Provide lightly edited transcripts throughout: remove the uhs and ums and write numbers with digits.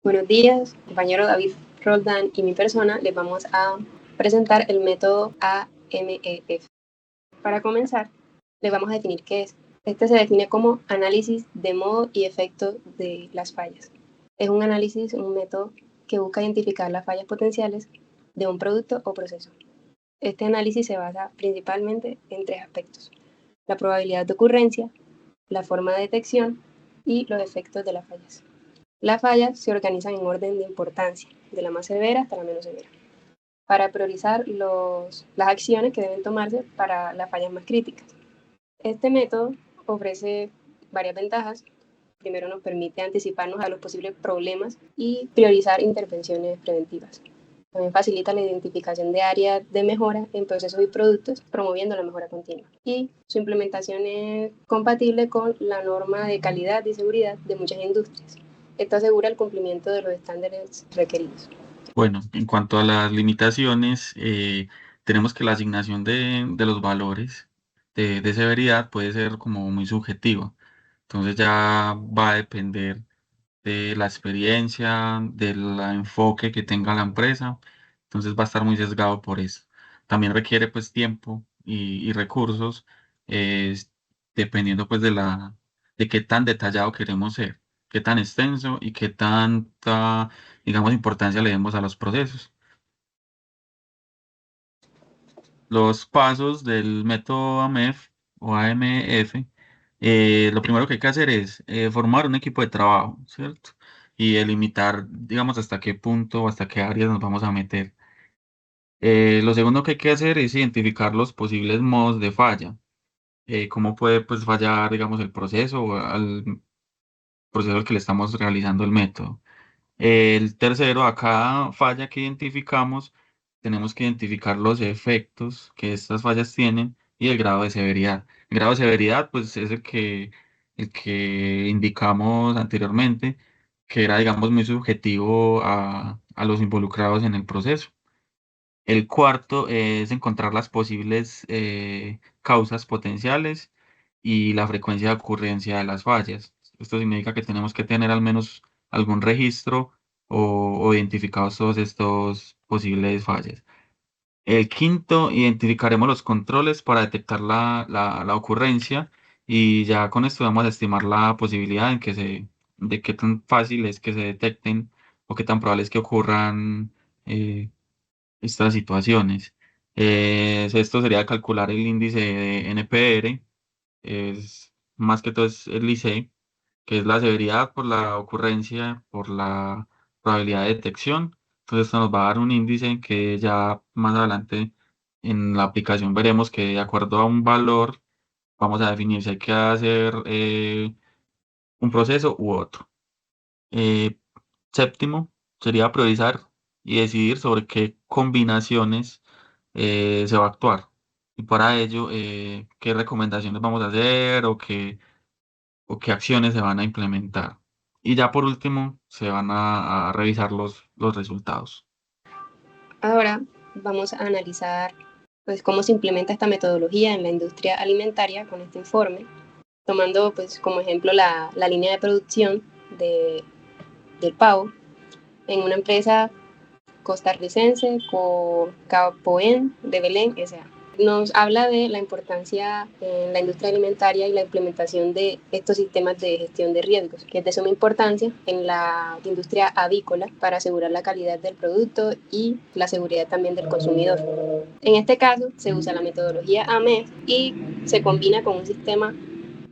Buenos días, compañero David Roldán y mi persona les vamos a presentar el método AMEF. Para comenzar, les vamos a definir qué es. Este se define como análisis de modo y efecto de las fallas. Es un análisis, un método que busca identificar las fallas potenciales de un producto o proceso. Este análisis se basa principalmente en tres aspectos: la probabilidad de ocurrencia, la forma de detección y los efectos de las fallas. Las fallas se organizan en orden de importancia, de la más severa hasta la menos severa, para priorizar las acciones que deben tomarse para las fallas más críticas. Este método ofrece varias ventajas. Primero, nos permite anticiparnos a los posibles problemas y priorizar intervenciones preventivas. También facilita la identificación de áreas de mejora en procesos y productos, promoviendo la mejora continua. Y su implementación es compatible con la norma de calidad y seguridad de muchas industrias. Esto asegura el cumplimiento de los estándares requeridos. Bueno, en cuanto a las limitaciones, tenemos que la asignación de los valores de severidad puede ser como muy subjetiva. Entonces ya va a depender de la experiencia, del enfoque que tenga la empresa. Entonces va a estar muy sesgado por eso. También requiere pues tiempo y recursos, eh, dependiendo pues de qué tan detallado queremos ser, qué tan extenso y qué tanta, digamos, importancia le demos a los procesos. Los pasos del método AMEF o AMF, lo primero que hay que hacer es formar un equipo de trabajo, ¿cierto? Y delimitar, digamos, hasta qué punto o hasta qué áreas nos vamos a meter. Lo segundo que hay que hacer es identificar los posibles modos de falla. Cómo puede pues fallar, digamos, el proceso o al proceso al que le estamos realizando el método. El tercero, a cada falla que identificamos, tenemos que identificar los efectos que estas fallas tienen y el grado de severidad. El grado de severidad, pues, es el que indicamos anteriormente, que era, digamos, muy subjetivo a los involucrados en el proceso. El cuarto es encontrar las posibles causas potenciales y la frecuencia de ocurrencia de las fallas. Esto significa que tenemos que tener al menos algún registro o identificados todos estos posibles fallas. El quinto, identificaremos los controles para detectar la ocurrencia y ya con esto vamos a estimar la posibilidad de qué tan fácil es que se detecten o qué tan probable es que ocurran eh, estas situaciones. Esto sería calcular el índice de NPR, es más que todo es el IC, que es la severidad por la ocurrencia, por la probabilidad de detección. Entonces esto nos va a dar un índice que ya más adelante en la aplicación veremos que de acuerdo a un valor vamos a definir si hay que hacer un proceso u otro. Eh, Séptimo sería priorizar y decidir sobre qué combinaciones se va a actuar. Y para ello, qué recomendaciones vamos a hacer o qué acciones se van a implementar. Y ya por último, se van a revisar los resultados. Ahora vamos a analizar pues, cómo se implementa esta metodología en la industria alimentaria con este informe, tomando pues, como ejemplo la línea de producción de, del pavo en una empresa costarricense con Capoen de Belén S.A. Nos habla de la importancia en la industria alimentaria y la implementación de estos sistemas de gestión de riesgos, que es de suma importancia en la industria avícola para asegurar la calidad del producto y la seguridad también del consumidor. En este caso, se usa la metodología AMEF y se combina con un sistema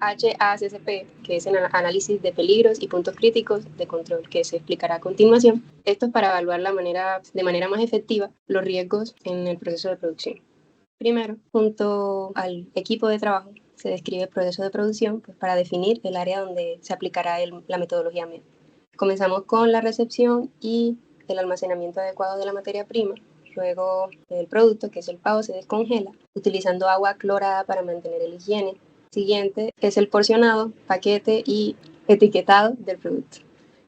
HACCP, que es el análisis de peligros y puntos críticos de control, que se explicará a continuación. Esto es para evaluar de manera más efectiva los riesgos en el proceso de producción. Primero, junto al equipo de trabajo, se describe el proceso de producción pues, para definir el área donde se aplicará la metodología MED. Comenzamos con la recepción y el almacenamiento adecuado de la materia prima. Luego, el producto, que es el pavo, se descongela utilizando agua clorada para mantener el higiene. Siguiente es el porcionado, paquete y etiquetado del producto.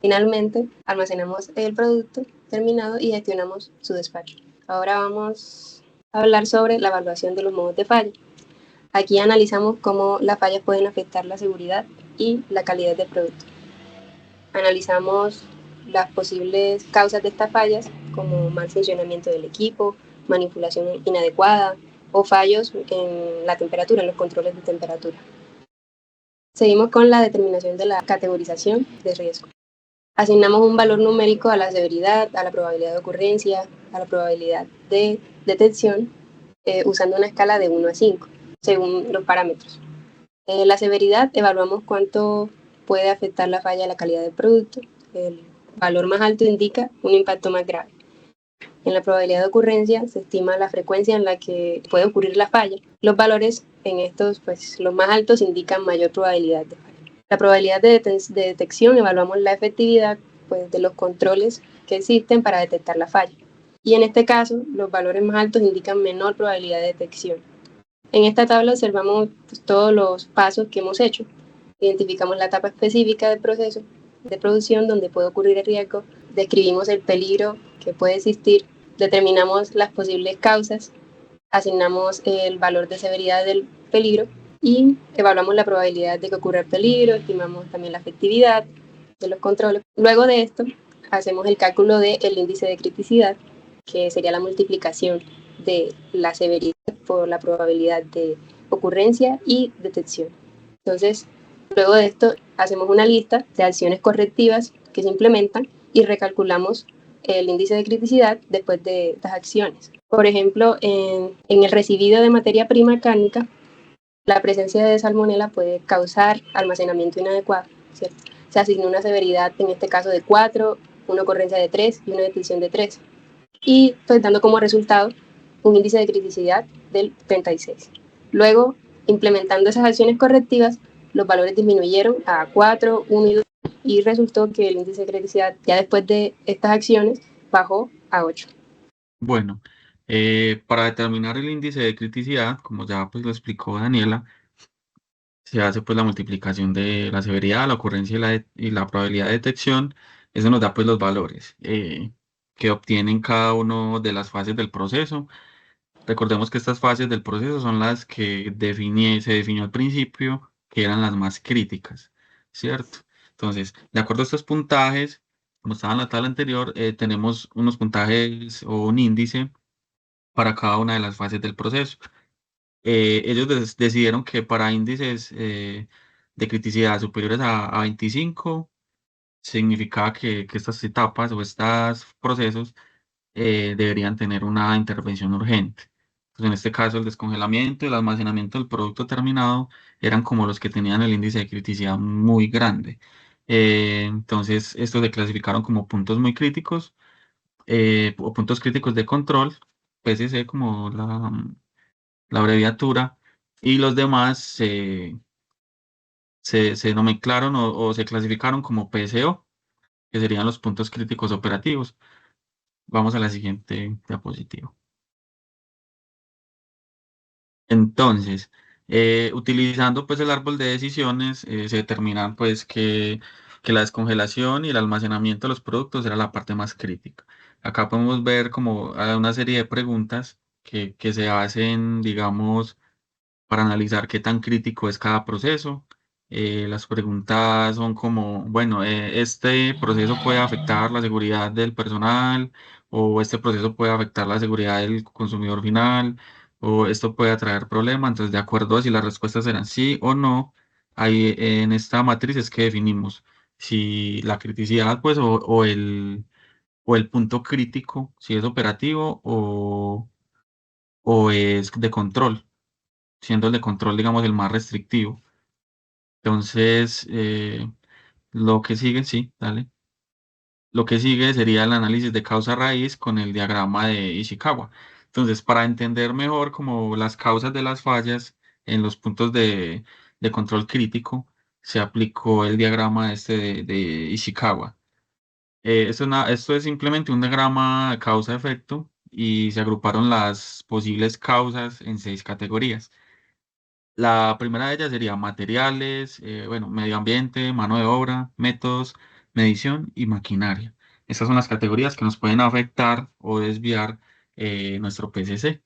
Finalmente, almacenamos el producto terminado y gestionamos su despacho. Ahora vamos a hablar sobre la evaluación de los modos de falla. Aquí analizamos cómo las fallas pueden afectar la seguridad y la calidad del producto. Analizamos las posibles causas de estas fallas, como mal funcionamiento del equipo, manipulación inadecuada o fallos en la temperatura, en los controles de temperatura. Seguimos con la determinación de la categorización de riesgo. Asignamos un valor numérico a la severidad, a la probabilidad de ocurrencia, a la probabilidad de detección, usando una escala de 1 a 5, según los parámetros. La severidad, evaluamos cuánto puede afectar la falla a la calidad del producto. El valor más alto indica un impacto más grave. En la probabilidad de ocurrencia se estima la frecuencia en la que puede ocurrir la falla. Los valores en estos, pues los más altos indican mayor probabilidad de falla. La probabilidad de detección, evaluamos la efectividad pues, de los controles que existen para detectar la falla. Y en este caso, los valores más altos indican menor probabilidad de detección. En esta tabla observamos pues, todos los pasos que hemos hecho. Identificamos la etapa específica del proceso de producción donde puede ocurrir el riesgo, describimos el peligro que puede existir, determinamos las posibles causas, asignamos el valor de severidad del peligro y evaluamos la probabilidad de que ocurra el peligro, estimamos también la efectividad de los controles. Luego de esto, hacemos el cálculo del índice de criticidad, que sería la multiplicación de la severidad por la probabilidad de ocurrencia y detección. Entonces, luego de esto, hacemos una lista de acciones correctivas que se implementan y recalculamos el índice de criticidad después de estas acciones. Por ejemplo, en el residuo de materia prima cárnica, la presencia de salmonela puede causar almacenamiento inadecuado, ¿cierto? Se asignó una severidad, en este caso, de 4, una ocurrencia de 3 y una detección de 3. Y pues dando como resultado un índice de criticidad del 36. Luego, implementando esas acciones correctivas, los valores disminuyeron a 4, 1 y 2 y resultó que el índice de criticidad ya después de estas acciones bajó a 8. Bueno, para determinar el índice de criticidad, como ya pues lo explicó Daniela, se hace pues la multiplicación de la severidad, la ocurrencia y la probabilidad de detección. Eso nos da pues los valores que obtienen cada uno de las fases del proceso. Recordemos que estas fases del proceso son las que se definió al principio, que eran las más críticas, ¿cierto? Entonces, de acuerdo a estos puntajes, como estaba en la tabla anterior, tenemos unos puntajes o un índice para cada una de las fases del proceso. Ellos decidieron que para índices de criticidad superiores a 25, significaba que estas etapas o estos procesos deberían tener una intervención urgente. Pues en este caso, el descongelamiento y el almacenamiento del producto terminado eran como los que tenían el índice de criticidad muy grande. Entonces, estos se clasificaron como puntos muy críticos o puntos críticos de control, PCC como la abreviatura, y los demás se nomenclaron o se clasificaron como PCO, que serían los puntos críticos operativos. Vamos a la siguiente diapositiva. Entonces, utilizando pues el árbol de decisiones, se determinan pues que la descongelación y el almacenamiento de los productos era la parte más crítica. Acá podemos ver como una serie de preguntas que se hacen, digamos, para analizar qué tan crítico es cada proceso. Las preguntas son como, bueno, ¿este proceso puede afectar la seguridad del personal? ¿O este proceso puede afectar la seguridad del consumidor final? ¿O esto puede traer problemas? Entonces, de acuerdo a si las respuestas eran sí o no, ahí en esta matriz es que definimos si la criticidad, pues, o el punto crítico, si es operativo o es de control, siendo el de control, digamos, el más restrictivo. Entonces, lo que sigue, sí, dale. Lo que sigue sería el análisis de causa raíz con el diagrama de Ishikawa. Entonces, para entender mejor como las causas de las fallas en los puntos de control crítico, se aplicó el diagrama este de Ishikawa. Esto es simplemente un diagrama de causa-efecto y se agruparon las posibles causas en 6 categorías. La primera de ellas sería materiales, bueno, medio ambiente, mano de obra, métodos, medición y maquinaria. Estas son las categorías que nos pueden afectar o desviar nuestro PCC.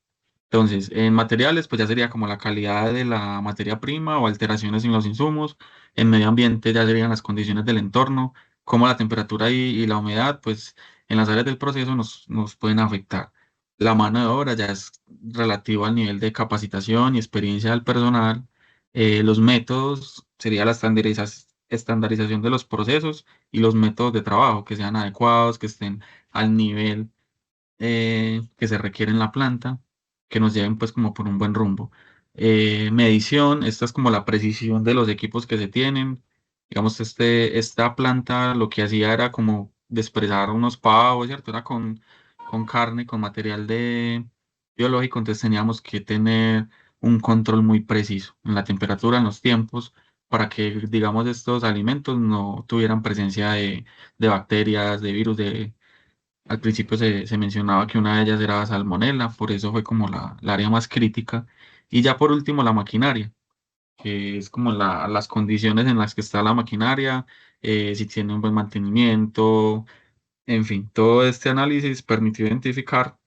Entonces, en materiales, pues ya sería como la calidad de la materia prima o alteraciones en los insumos. En medio ambiente ya serían las condiciones del entorno, cómo la temperatura y la humedad, pues en las áreas del proceso nos pueden afectar. La mano de obra ya es relativo al nivel de capacitación y experiencia del personal. Los métodos sería la estandarización de los procesos y los métodos de trabajo que sean adecuados, que estén al nivel que se requiere en la planta, que nos lleven pues como por un buen rumbo. Medición, esta es como la precisión de los equipos que se tienen. Digamos, esta planta lo que hacía era como desprezar unos pavos, ¿cierto? Era con carne, con material biológico, entonces teníamos que tener un control muy preciso en la temperatura, en los tiempos, para que, digamos, estos alimentos no tuvieran presencia de bacterias, de virus, al principio se mencionaba que una de ellas era salmonela, por eso fue como la área más crítica. Y ya por último la maquinaria, que es como las condiciones en las que está la maquinaria, si tiene un buen mantenimiento, en fin, todo este análisis permitió identificar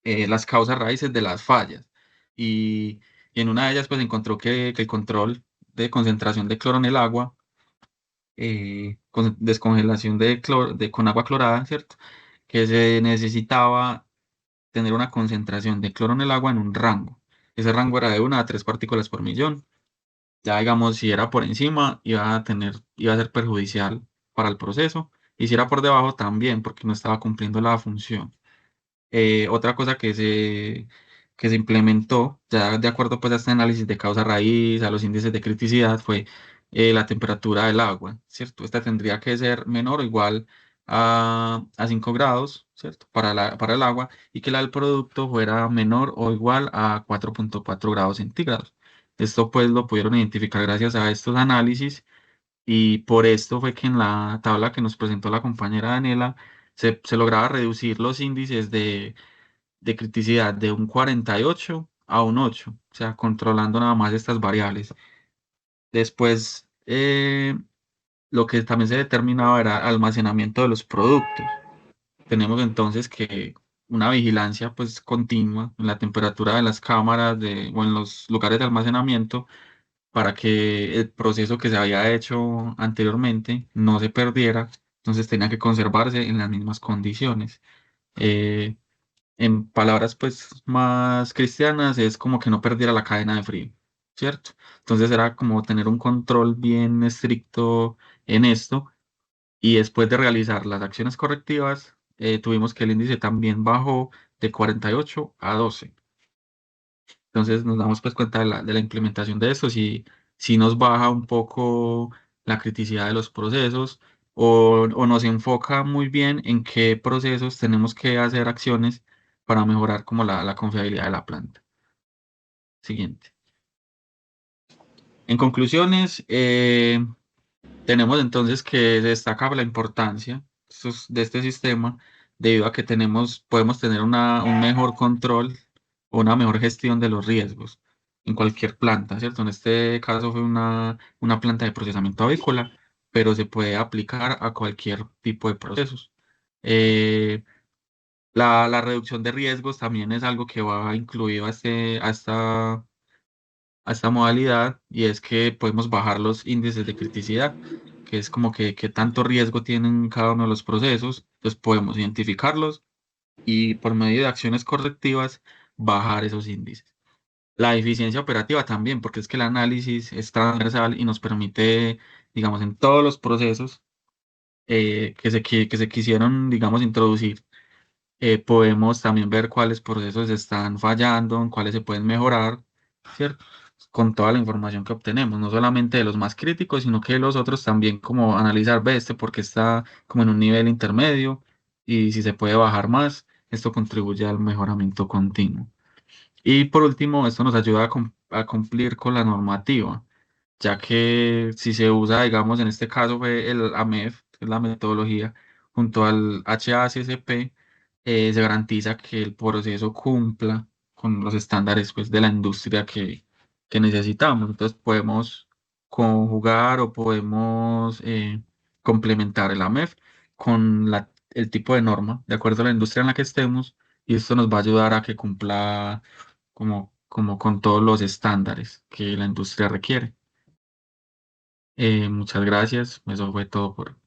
las causas raíces de las fallas. Y, y en una de ellas pues encontró que el control de concentración de cloro en el agua, con descongelación con agua clorada, ¿cierto? Que se necesitaba tener una concentración de cloro en el agua en un rango. Ese rango era de 1 a 3 partículas por millón. Ya digamos, si era por encima, iba a ser perjudicial para el proceso. Y si era por debajo, también, porque no estaba cumpliendo la función. Otra cosa que se implementó, ya de acuerdo pues a este análisis de causa raíz, a los índices de criticidad, fue la temperatura del agua, ¿cierto? Esta tendría que ser menor o igual a 5 grados, ¿cierto? Para el agua, y que la del producto fuera menor o igual a 4,4 grados centígrados. Esto pues lo pudieron identificar gracias a estos análisis, y por esto fue que en la tabla que nos presentó la compañera Daniela se lograba reducir los índices de criticidad de un 48 a un 8, o sea, controlando nada más estas variables. Después, lo que también se determinaba era almacenamiento de los productos. Tenemos entonces que una vigilancia pues continua en la temperatura de las cámaras o en los lugares de almacenamiento para que el proceso que se había hecho anteriormente no se perdiera, entonces tenía que conservarse en las mismas condiciones. Eh, en palabras pues más cristianas, es como que no perdiera la cadena de frío, ¿cierto? Entonces era como tener un control bien estricto en esto, y después de realizar las acciones correctivas, tuvimos que el índice también bajó de 48 a 12. Entonces nos damos pues cuenta de la implementación de esto, si nos baja un poco la criticidad de los procesos, o nos enfoca muy bien en qué procesos tenemos que hacer acciones para mejorar como la confiabilidad de la planta. Siguiente. En conclusiones, tenemos entonces que destacar la importancia de este sistema, debido a que podemos tener un mejor control o una mejor gestión de los riesgos en cualquier planta, ¿cierto? En este caso fue una planta de procesamiento avícola, pero se puede aplicar a cualquier tipo de procesos. Eh, la reducción de riesgos también es algo que va incluido a esta modalidad, y es que podemos bajar los índices de criticidad, que es como que qué tanto riesgo tienen cada uno de los procesos. Entonces podemos identificarlos y por medio de acciones correctivas bajar esos índices. La eficiencia operativa también, porque es que el análisis es transversal y nos permite, digamos, en todos los procesos que se quisieron, digamos, introducir, podemos también ver cuáles procesos están fallando, en cuáles se pueden mejorar, ¿cierto? Con toda la información que obtenemos, no solamente de los más críticos, sino que de los otros también, como analizar, ve este porque está como en un nivel intermedio, y si se puede bajar más, esto contribuye al mejoramiento continuo. Y por último, esto nos ayuda a cumplir con la normativa, ya que si se usa, digamos, en este caso fue el AMEF, que es la metodología, junto al HACCP, se garantiza que el proceso cumpla con los estándares pues, de la industria que necesitamos. Entonces podemos conjugar o podemos complementar el AMEF con el tipo de norma, de acuerdo a la industria en la que estemos, y esto nos va a ayudar a que cumpla como con todos los estándares que la industria requiere. Muchas gracias. Eso fue todo por